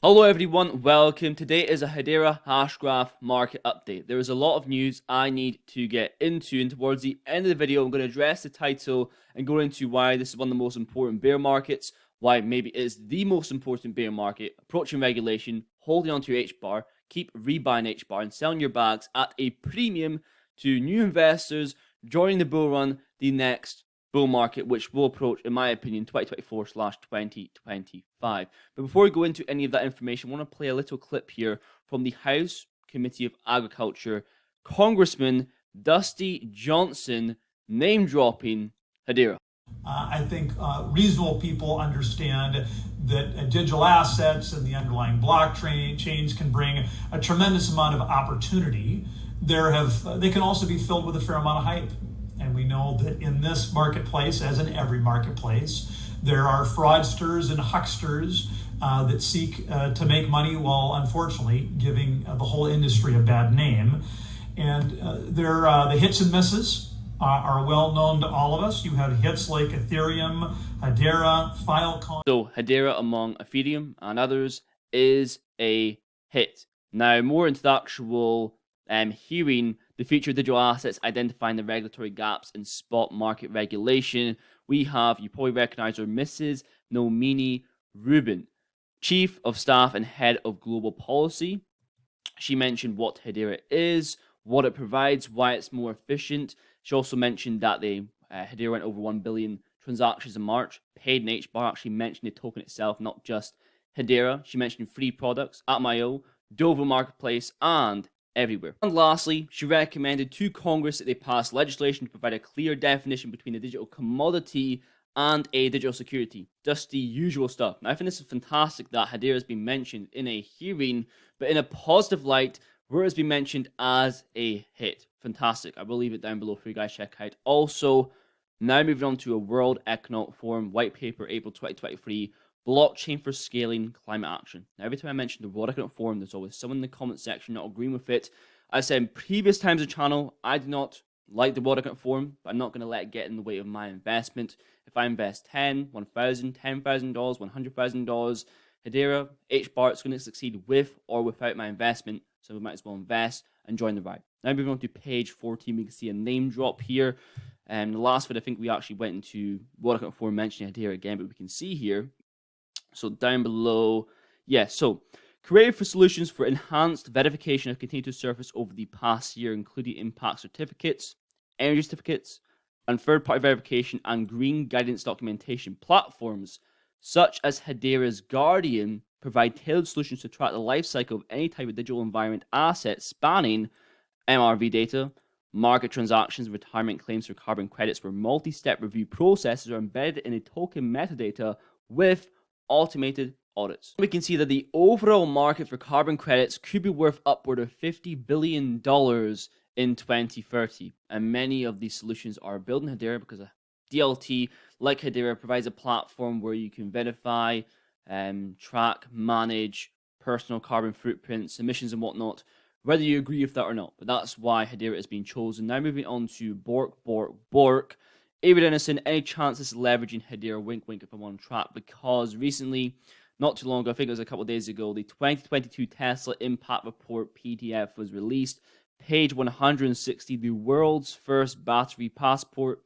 Hello everyone, welcome. Today is a Hedera Hashgraph market update. There is a lot of news I need to get into, and towards the end of the video I'm going to address the title and go into why this is one of the most important bear markets, why maybe it is the most important bear market, approaching regulation, holding on to your HBAR, keep rebuying HBAR and selling your bags at a premium to new investors joining the bull run, the next bull market, which will approach, in my opinion, 2024/2025. But before we go into any of that information, I want to play a little clip here from the House Committee of Agriculture, Congressman Dusty Johnson name-dropping Hedera. I think reasonable people understand that digital assets and the underlying blockchain chains can bring a tremendous amount of opportunity. They can also be filled with a fair amount of hype. And we know that in this marketplace, as in every marketplace, there are fraudsters and hucksters that seek to make money while unfortunately giving the whole industry a bad name. And the hits and misses are well known to all of us. You have hits like Ethereum, Hedera, Filecoin. So Hedera, among Ethereum and others, is a hit. Now, more into the actual hearing, the future of digital assets, identifying the regulatory gaps in spot market regulation. We have, you probably recognize her, Mrs. Nomini Rubin, Chief of Staff and Head of Global Policy. She mentioned what Hedera is, what it provides, why it's more efficient. She also mentioned that Hedera went over 1 billion transactions in March, paid in HBAR. Actually mentioned the token itself, not just Hedera. She mentioned free products, Atmaio, Dovo Marketplace, and everywhere. And lastly, she recommended to Congress that they pass legislation to provide a clear definition between a digital commodity and a digital security. Just the usual stuff. Now, I think this is fantastic that Hedera has been mentioned in a hearing, but in a positive light, where it's been mentioned as a hit. Fantastic. I will leave it down below for you guys to check out. Also, now moving on to a World Economic Forum white paper, April 2023, Blockchain for Scaling Climate Action. Now, every time I mention the World Economic Forum, there's always someone in the comment section not agreeing with it. I said in previous times on the channel, I do not like the World Economic Forum, but I'm not going to let it get in the way of my investment. If I invest $10,000, $1,000, $10,000, $100,000, Hedera, HBAR, it's going to succeed with or without my investment, so we might as well invest and join the ride. Now moving on to page 14, we can see a name drop here. And the last bit, I think we actually went into World Economic Forum mentioning Hedera again, but we can see here. So down below, so created for solutions for enhanced verification of continued surface over the past year, including impact certificates, energy certificates, and third-party verification and green guidance documentation platforms, such as Hedera's Guardian, provide tailored solutions to track the life cycle of any type of digital environment asset spanning MRV data, market transactions, retirement claims for carbon credits, where multi-step review processes are embedded in a token metadata with automated audits. We can see that the overall market for carbon credits could be worth upward of $50 billion in 2030. And many of these solutions are built in Hedera because a DLT like Hedera provides a platform where you can verify, track, manage personal carbon footprints, emissions and whatnot, whether you agree with that or not. But that's why Hedera has been chosen. Now moving on to Bork. Avery Dennison, any chance this is leveraging Hedera? Wink, wink if I'm on track. Because recently, not too long ago, I think it was a couple of days ago, the 2022 Tesla Impact Report PDF was released. Page 160, the world's first battery passport.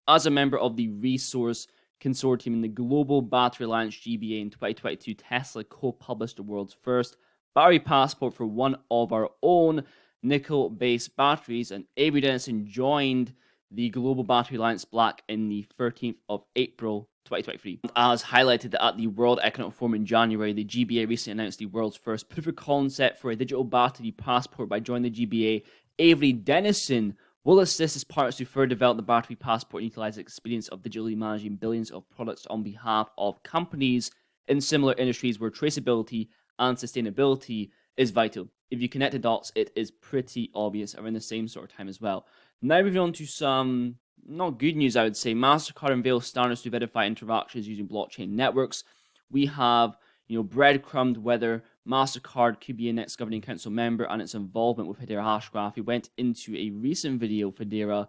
As a member of the Resource Consortium in the Global Battery Alliance GBA in 2022, Tesla co-published the world's first battery passport for one of our own nickel-based batteries, and Avery Dennison joined the Global Battery Alliance Black in the 13th of April 2023. As highlighted at the World Economic Forum in January, the GBA recently announced the world's first proof of concept for a digital battery passport. By joining the GBA, Avery Dennison will assist his partners to further develop the battery passport and utilize the experience of digitally managing billions of products on behalf of companies in similar industries where traceability and sustainability is vital. If you connect the dots, it is pretty obvious around the same sort of time as well. Now moving on to some not good news, I would say. MasterCard unveils standards to verify interactions using blockchain networks. We have, breadcrumbed whether MasterCard could be a next governing council member and its involvement with Hedera Hashgraph. We went into a recent video for Hedera,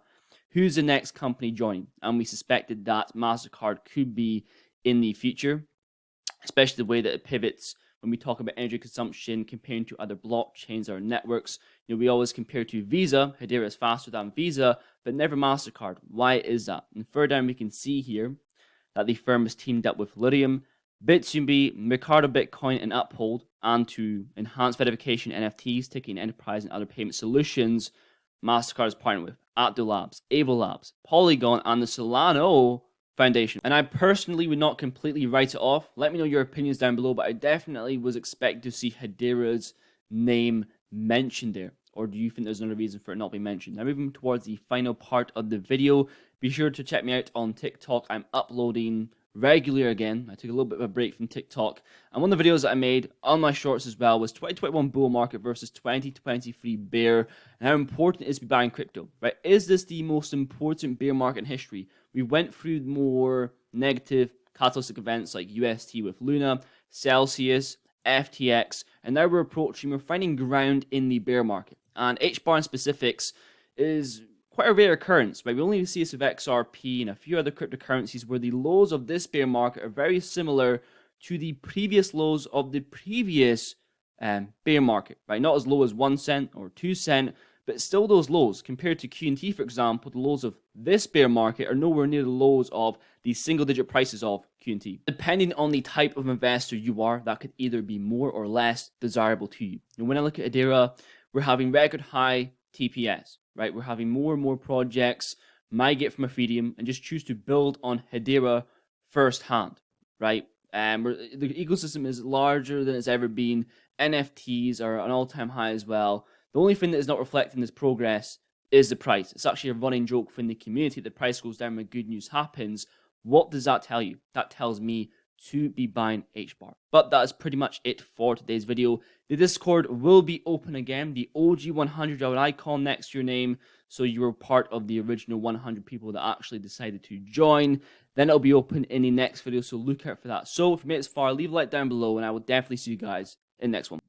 who's the next company joining, and we suspected that MasterCard could be in the future, especially the way that it pivots when we talk about energy consumption comparing to other blockchains or networks. We always compare to Visa. Hedera is faster than Visa, but never MasterCard. Why is that? And further down, we can see here that the firm is teamed up with Lydium, Bitsumbi, Mercado Bitcoin, and Uphold, and to enhance verification NFTs, ticketing enterprise, and other payment solutions, MasterCard is partnered with Atdo Labs, Avo Labs, Polygon, and the Solano Foundation. And I personally would not completely write it off. Let me know your opinions down below, but I definitely was expecting to see Hedera's name mentioned there. Or do you think there's another reason for it not being mentioned? Now, moving towards the final part of the video, be sure to check me out on TikTok. I'm uploading regularly again. I took a little bit of a break from TikTok. And one of the videos that I made on my shorts as well was 2021 bull market versus 2023 bear, and how important it is to be buying crypto, right? Is this the most important bear market in history? We went through more negative catalytic events like UST with Luna, Celsius, FTX, and now we're finding ground in the bear market. And HBAR in specifics is quite a rare occurrence, right? We only see this with XRP and a few other cryptocurrencies where the lows of this bear market are very similar to the previous lows of the previous bear market, right? Not as low as 1 cent or 2 cent, but still those lows. Compared to QT, for example, the lows of this bear market are nowhere near the lows of the single-digit prices of QT. Depending on the type of investor you are, that could either be more or less desirable to you. And when I look at Hedera, we're having record high TPS, right? We're having more and more projects migrate from Ethereum and just choose to build on Hedera firsthand, right? The ecosystem is larger than it's ever been. NFTs are an all-time high as well. The only thing that is not reflecting this progress is the price. It's actually a running joke within the community. The price goes down when good news happens. What does that tell you? That tells me to be buying HBAR. But that is pretty much it for today's video. The Discord will be open again. The OG 100 icon next to your name, so you were part of the original 100 people that actually decided to join. Then it'll be open in the next video, so look out for that. So if you made it this far, leave a like down below, and I will definitely see you guys in the next one.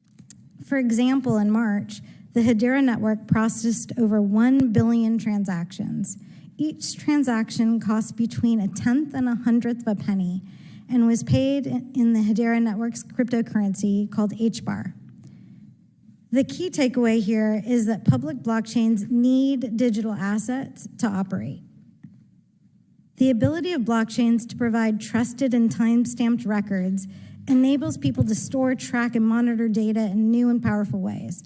For example, in March, the Hedera network processed over 1 billion transactions. Each transaction cost between a tenth and a hundredth of a penny and was paid in the Hedera network's cryptocurrency called HBAR. The key takeaway here is that public blockchains need digital assets to operate. The ability of blockchains to provide trusted and time-stamped records enables people to store, track, and monitor data in new and powerful ways.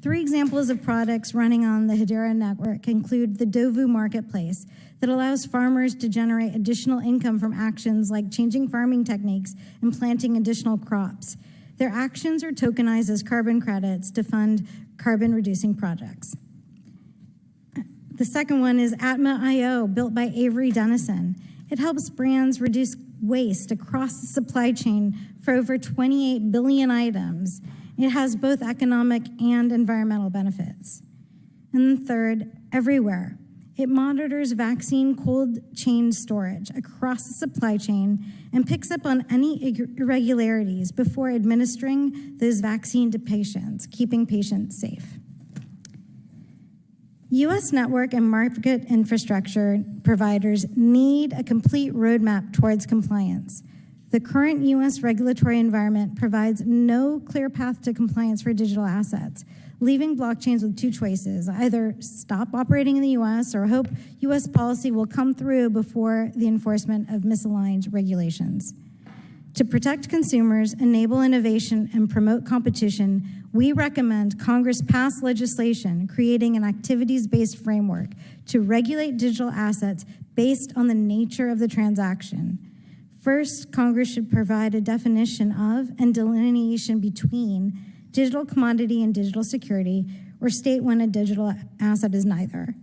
3 examples of products running on the Hedera network include the Dovu marketplace that allows farmers to generate additional income from actions like changing farming techniques and planting additional crops. Their actions are tokenized as carbon credits to fund carbon-reducing projects. The second one is Atma.io, built by Avery Dennison. It helps brands reduce waste across the supply chain for over 28 billion items. It has both economic and environmental benefits. And third, Everywhere. It monitors vaccine cold chain storage across the supply chain and picks up on any irregularities before administering those vaccines to patients, keeping patients safe. U.S. network and market infrastructure providers need a complete roadmap towards compliance. The current U.S. regulatory environment provides no clear path to compliance for digital assets, leaving blockchains with 2 choices: either stop operating in the U.S. or hope U.S. policy will come through before the enforcement of misaligned regulations. To protect consumers, enable innovation, and promote competition, we recommend Congress pass legislation creating an activities-based framework to regulate digital assets based on the nature of the transaction. First, Congress should provide a definition of and delineation between digital commodity and digital security, or state when a digital asset is neither.